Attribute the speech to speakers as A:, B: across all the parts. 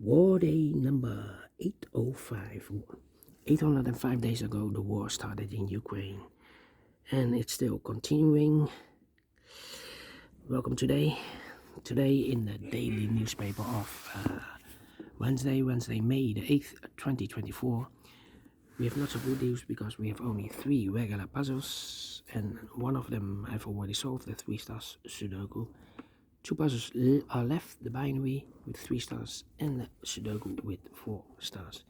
A: War Day number 805. 805 days ago, the war started in Ukraine, and it's still continuing. Welcome today. Today in the daily newspaper of Wednesday, May the 8th, 2024. We have not so good news because we have only 3 regular puzzles, and one of them I've already solved, the 3 stars Sudoku. 2 puzzles are left, the binary with 3 stars and the Sudoku with 4 stars.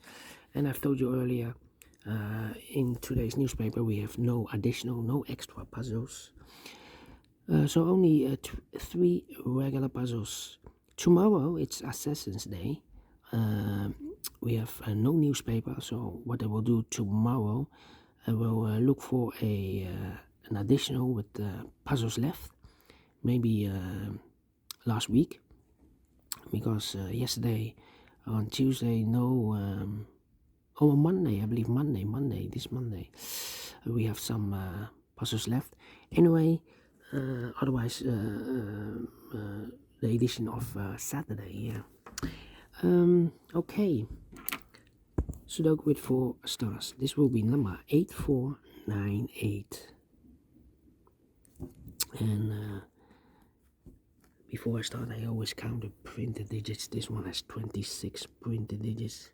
A: And I've told you earlier, in today's newspaper we have no extra puzzles. So only 3 regular puzzles. Tomorrow it's Assassin's Day. We have no newspaper, so what I will do tomorrow, I will look for an additional with puzzles left. Maybe last week, because yesterday on Tuesday, on Monday, I believe this Monday, we have some puzzles left. Anyway, otherwise, the edition of Saturday, yeah. Okay, Sudoku with 4 stars. This will be number 8498. And before I start, I always count the printed digits. This one has 26 printed digits.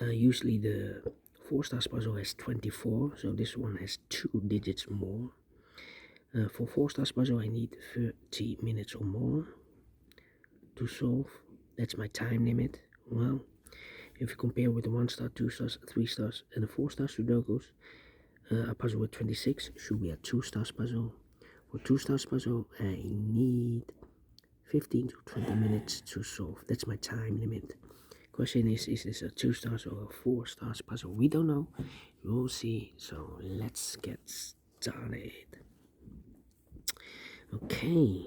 A: Usually the 4 stars puzzle has 24, so this one has 2 digits more. For 4 stars puzzle, I need 30 minutes or more to solve. That's my time limit. Well, if you compare with the 1 star, 2 stars, 3 stars, and the 4 star Sudokus, a puzzle with 26 should be a 2 stars puzzle. For 2 stars puzzle, I need 15 to 20 minutes to solve. That's my time limit. Question is this a 2 stars or a 4 stars puzzle? We don't know. We'll see. So let's get started. Okay,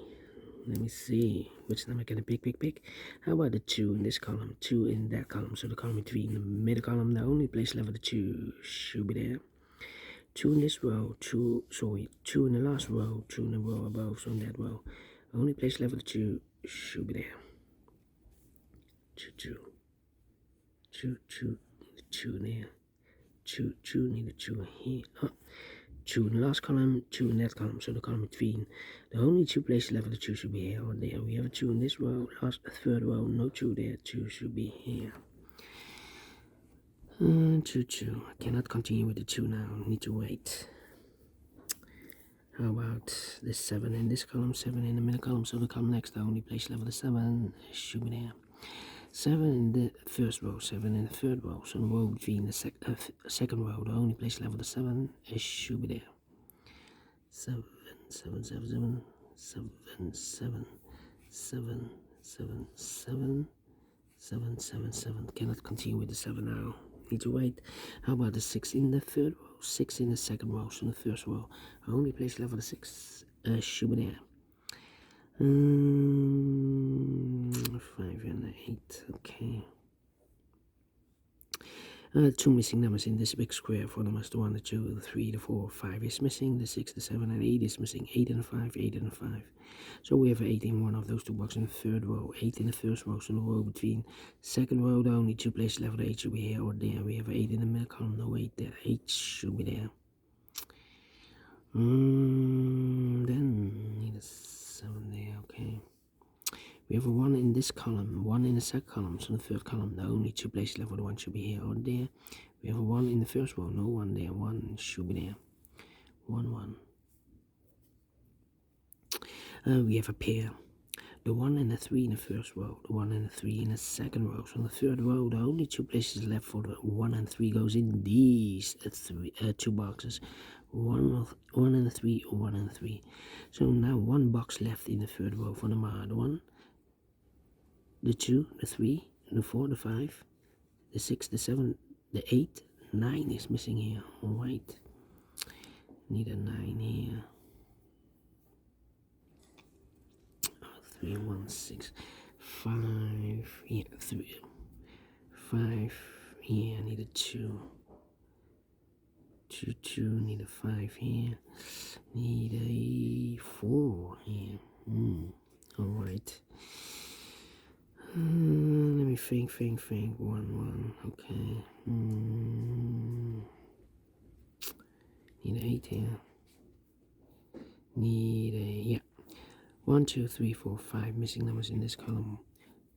A: let me see. Which number can I pick? How about the 2 in this column, 2 in that column? So the column 3 in the middle column, the only place left for the 2 should be there. 2 in this row, 2 in the last row, 2 in the row above, so in that row. Only place left for the 2 should be there. 2 there. 2 need a 2 here. 2 in the last column, 2 in that column, so the column between. The only 2 places left for the 2 should be here or there. We have a 2 in this row, third row, no 2 there, 2 should be here. 2. I cannot continue with the 2 now, need to wait. How about the 7 in this column, 7 in the middle column, so the column next, the only place left for the 7 should be there. 7 in the first row, 7 in the third row, so the row between the second row, the only place left for the 7 should be there. 7. Cannot continue with the 7 now. Need to wait. How about the 6 in the third row, 6 in the second row, so in the first row, only place left for the 6 should be there. 5 and 8, okay. 2 missing numbers in this big square. 4 numbers, the 1, the 2, the 3, the 4, 5 is missing, the 6, the 7, and 8 is missing. 8 and 5, 8 and 5. So we have 8 in one of those 2 boxes in the third row, 8 in the first row, so the row between second row, the only 2 places left for the 8 should be here or there. We have 8 in the middle column, no 8 there, 8 should be there. Then need a 7 there, okay. We have a 1 in this column, 1 in the second column, so the third column, the only 2 places left for the 1 should be here or there. We have a 1 in the first row, no 1 there, 1 should be there. 1. We have a pair. The 1 and the 3 in the first row, the 1 and the 3 in the second row. So in the third row, the only 2 places left for the 1 and 3 goes in these 2 boxes. 1 and the 3, 1 and the 3. So now 1 box left in the third row for the 1, the 2, the 3, the 4, the 5, the 6, the 7, the 8, 9 is missing here. Alright. Need a 9 here. 3, 1, 6, 5, yeah, 3, 5, yeah, I need a 2. 2, need a 5 here. Need a 4 here. Alright. Let me me think. 1, okay. Need an 8 here. Need a, yeah. 1, 2, 3, 4, 5 missing numbers in this column.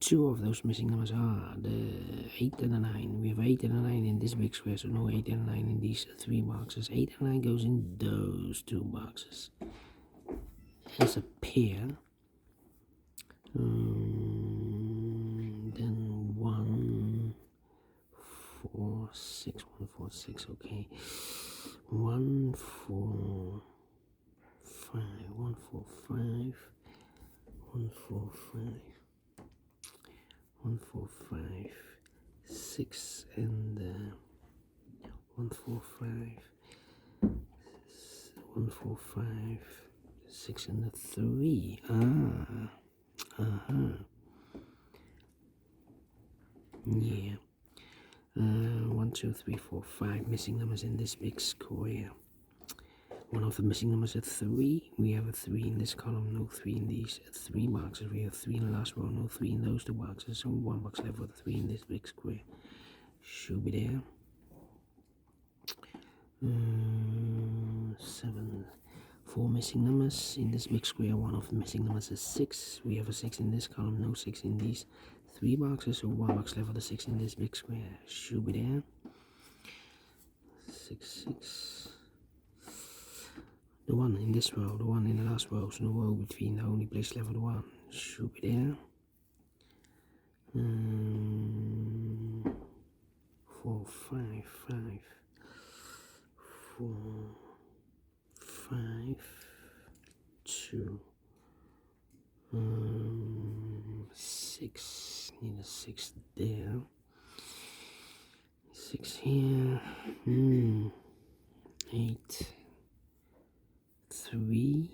A: 2 of those missing numbers are the 8 and the 9. We have 8 and a 9 in this big square, so no 8 and a 9 in these 3 boxes. 8 and 9 goes in those 2 boxes. As a pair. Then 1, 4, 6, 1, 4, 6, okay. 1, 4, 5, 1, 4, 5, 1, 4, 5, 1, 4, 5, 6, and 1, 4, 5, 1, 4, 5, 6, and 3. Yeah. 1, 2, 3, 4, 5 missing numbers in this big square. One of the missing numbers is 3. We have a 3 in this column, no 3 in these 3 boxes. We have 3 in the last row, no 3 in those 2 boxes. So 1 box left with 3 in this big square. Should be there. 7. 4 missing numbers in this big square. One of the missing numbers is 6. We have a 6 in this column, no 6 in these 3 boxes. So 1 box left with a 6 in this big square. Should be there. 6, 6. The 1 in this row, the 1 in the last row, so no row between, the only place left with 1 should be there. 4, 5, 5, 4, 5, 2, 6, need a 6 there, 6 here, 8, 3,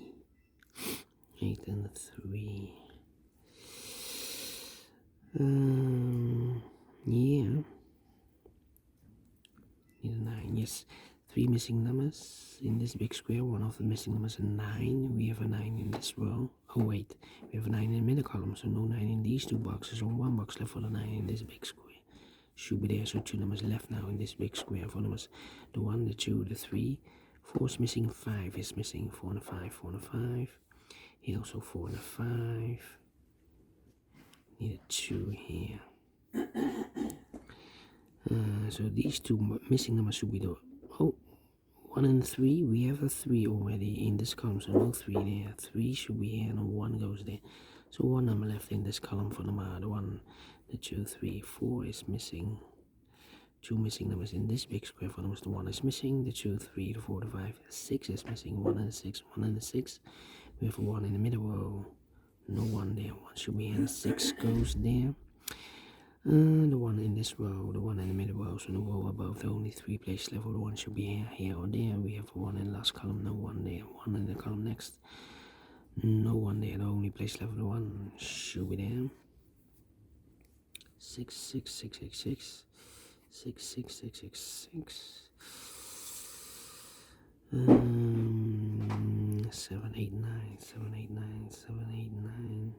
A: 8 and 3. Yeah. Need a 9. Yes. 3 missing numbers in this big square. One of the missing numbers is 9. We have a 9 in this row. Oh wait, we have a 9 in the middle column, so no 9 in these 2 boxes. So 1 box left for the 9 in this big square. Should be there. So 2 numbers left now in this big square. 4 numbers: the 1, the 2, the 3. 4 is missing, 5 is missing, 4 and a 5, 4 and a 5. Here also 4 and a 5. Need a 2 here. So these 2 missing numbers should be the 1 and 3. We have a 3 already in this column, so no 3 there. 3 should be here, and 1 goes there. So 1 number left in this column for the 1, the 2, 3, 4 is missing. 2 missing numbers in this big square for numbers. The 1 is missing, the 2, 3, the 4, the 5, 6 is missing, 1 and a 6, 1 and a 6. We have a 1 in the middle row, no 1 there, 1 should be here, 6 goes there. The 1 in this row, the 1 in the middle row, so no row above, the only 3 places left, the 1 should be here or there. We have a 1 in the last column, no 1 there, 1 in the column next, no 1 there, the only place left, the 1 should be there. 6, 6, 6, 6, 6. 6, 6, 6, 6, 6. 7, 8, 9, 7, 8, 9, 7, 8, 9.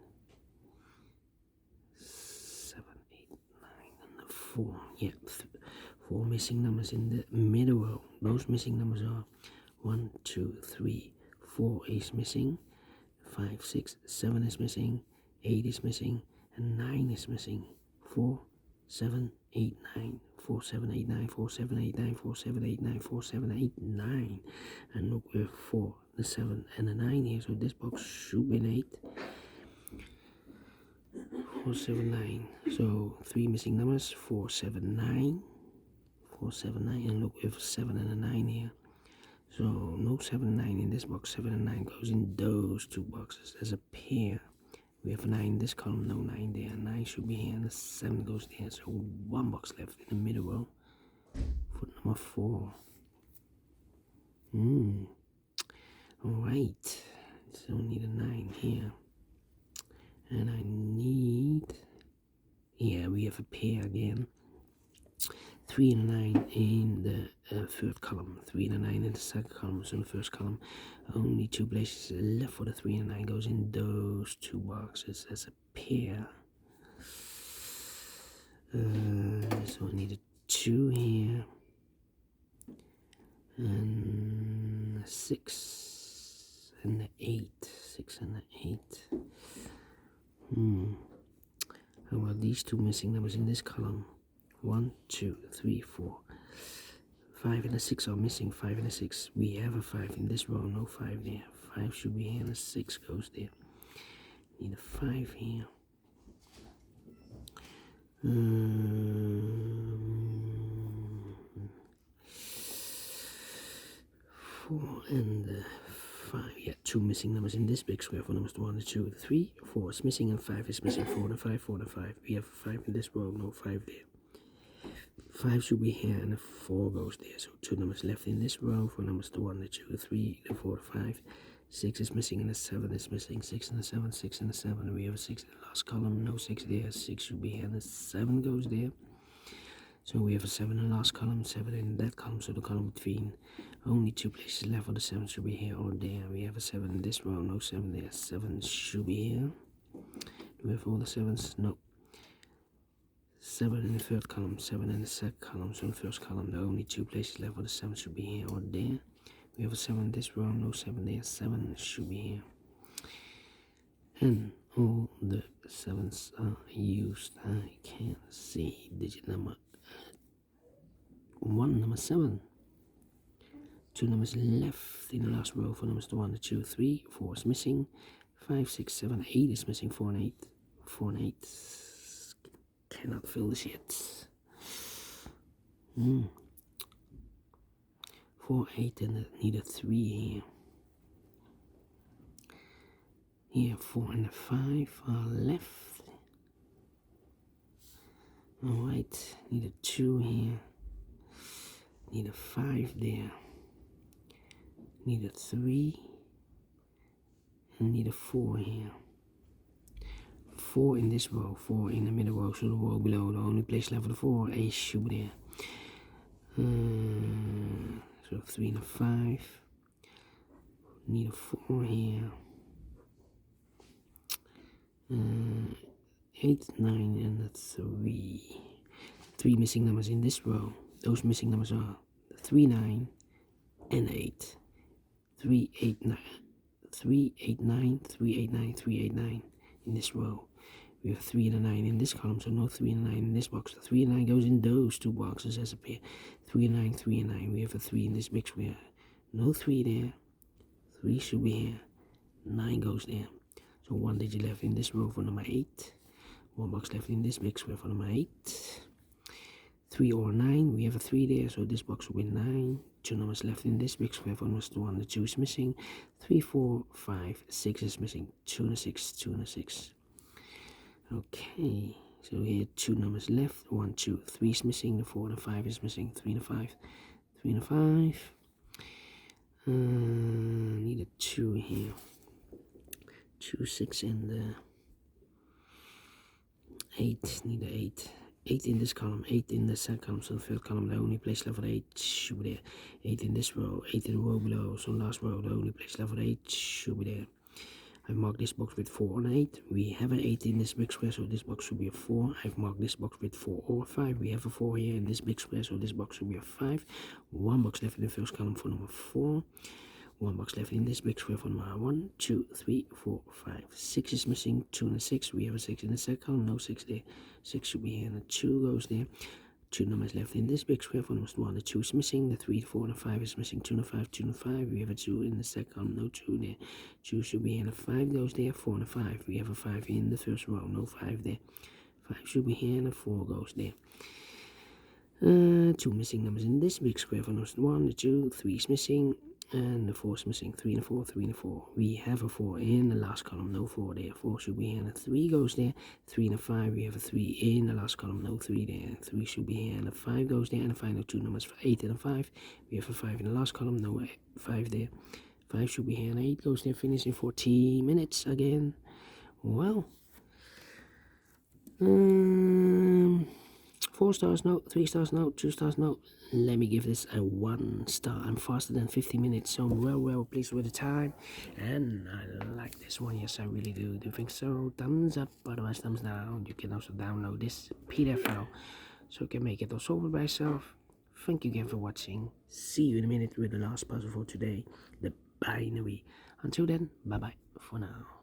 A: 7, 8, 9, and the 4. Yeah, 4 missing numbers in the middle row. Those missing numbers are 1, 2, 3, 4 is missing, 5, 6, 7 is missing, 8 is missing, and 9 is missing. 4, 7, 8, 9. 4, 7, 8, 9, 4, 7, 8, 9, 4, 7, 8, 9, 4, 7, 8, 9. And look, we have 4, the 7, and the 9 here, so this box should be an 8. 4, 7, 9. So 3 missing numbers: 4, 7, 9. 4, 7, 9. And look, we have a 7 and a 9 here. So no 7 and 9 in this box. 7 and 9 goes in those 2 boxes as a pair. We have a 9 in this column, no 9 there. 9 should be here, and the 7 goes there. So 1 box left in the middle row for number 4. Alright. So I need a 9 here. And I need... Yeah, we have a pair again. 3 and a 9 in the third column. 3 and a 9 in the second column. So in the first column, only 2 places left for the 3 and 9 goes in those 2 boxes as a pair. So I need a 2 here. And 6 and 8. 6 and 8. How about these two missing numbers in this column? 1, 2, 3, 4. 5 and a 6 are missing. 5 and a 6. We have a 5 in this row. No 5 there. 5 should be here and a 6 goes there. Need a 5 here. 4 and 5. Yeah, 2 missing numbers in this big square for numbers 1, 2, 3, 4 is missing and 5 is missing. 4 and 5, 4 and 5. We have a 5 in this row, no 5 there. 5 should be here and a 4 goes there. So 2 numbers left in this row for numbers 1, 2, 3, 4, 5. 6 is missing and a 7 is missing. 6 and a 7, 6 and a 7. We have a 6 in the last column, no 6 there. 6 should be here and a 7 goes there. So we have a 7 in the last column, 7 in that column, so the column between. Only 2 places left for the 7 should be here or there. We have a 7 in this row, no 7 there. 7 should be here. Do we have all the 7s? No. 7 in the third column, 7 in the second column, so in the first column, the only 2 places left for the 7 should be here or there. We have a 7 in this row, no 7 there. 7 should be here. And all the 7s are used. I can't see digit number 1, number 7. 2 numbers left in the last row for numbers 1, 2, 3, 4 is missing. 5, 6, 7, 8 is missing. 4 and 8. 4 and 8 cannot fill this yet. 4, 8 and need a 3 here. Here 4 and a 5 are left. Alright, need a 2 here. Need a 5 there. Need a 3. And need a 4 here. 4 in this row, 4 in the middle row, so the row below, the only place left for the 4, A should be there. So 3 and a 5. Need a 4 here. 8, 9, and a 3. 3 missing numbers in this row. Those missing numbers are 3, 9, and 8. 3, 8, 9. 3, 8, 9, 3, 8, 9, 3, 8, 9 in this row. We have 3 and a 9 in this column, so no 3 and a 9 in this box. The 3 and 9 goes in those 2 boxes as a pair. 3 and 9, 3 and 9. We have a 3 in this big square. No 3 there. 3 should be here. 9 goes there. So 1 digit left in this row for number 8. 1 box left in this big square for number 8. 3 or 9. We have a 3 there, so this box will be 9. 2 numbers left in this big square for numbers 1. The 2 is missing. 3, 4, 5, 6 is missing. 2 and a 6, 2 and a 6. Okay, so here 2 numbers left. 1, 2, 3 is missing. The 4 and the 5 is missing. 3 and a 5, 3 and a 5. Need a 2 here. 2, 6, and 8. Need a 8. 8 in this column, 8 in the second column, so the third column, the only place left for the 8 should be there. 8 in this row, 8 in the row below, so last row, the only place left for the 8 should be there. I've marked this box with 4 and 8. We have an 8 in this big square, so this box should be a 4. I've marked this box with 4 or 5. We have a 4 here in this big square, so this box should be a 5. 1 box left in the first column for number 4. 1 box left in this big square for number 1, 2, 3, 4, 5. 6 is missing. 2 and a 6. We have a 6 in the second column. No 6 there. 6 should be here, and a 2 goes there. 2 numbers left in this big square for numbers 1. The 2 is missing. The 3, 4, and the 5 is missing. 2 and a 5, 2 and a 5. We have a 2 in the second column. No 2 there. 2 should be here, and a 5 goes there. 4 and a 5. We have a 5 in the first row. No 5 there. 5 should be here, and a 4 goes there. 2 missing numbers in this big square for numbers 1, the 2, 3 is missing. And the 4 is missing. 3 and a 4, 3 and a 4. We have a 4 in the last column. No 4 there. 4 should be here. And a 3 goes there. 3 and a 5. We have a 3 in the last column. No 3 there. 3 should be here. And a 5 goes there. And a final 2 numbers for 8 and a 5. We have a 5 in the last column. No 5 there. 5 should be here. And 8 goes there. Finish in 40 minutes again. Well. 4 4 stars, no. 3 stars, no. 2 stars, no. Let me give this a 1 star. I'm faster than 50 minutes, so I'm well pleased with the time. And I like this one, yes, I really do. Do you think so? Thumbs up, otherwise thumbs down. You can also download this PDF file, so you can make it all solve it by yourself. Thank you again for watching. See you in a minute with the last puzzle for today, the binary. Until then, bye bye for now.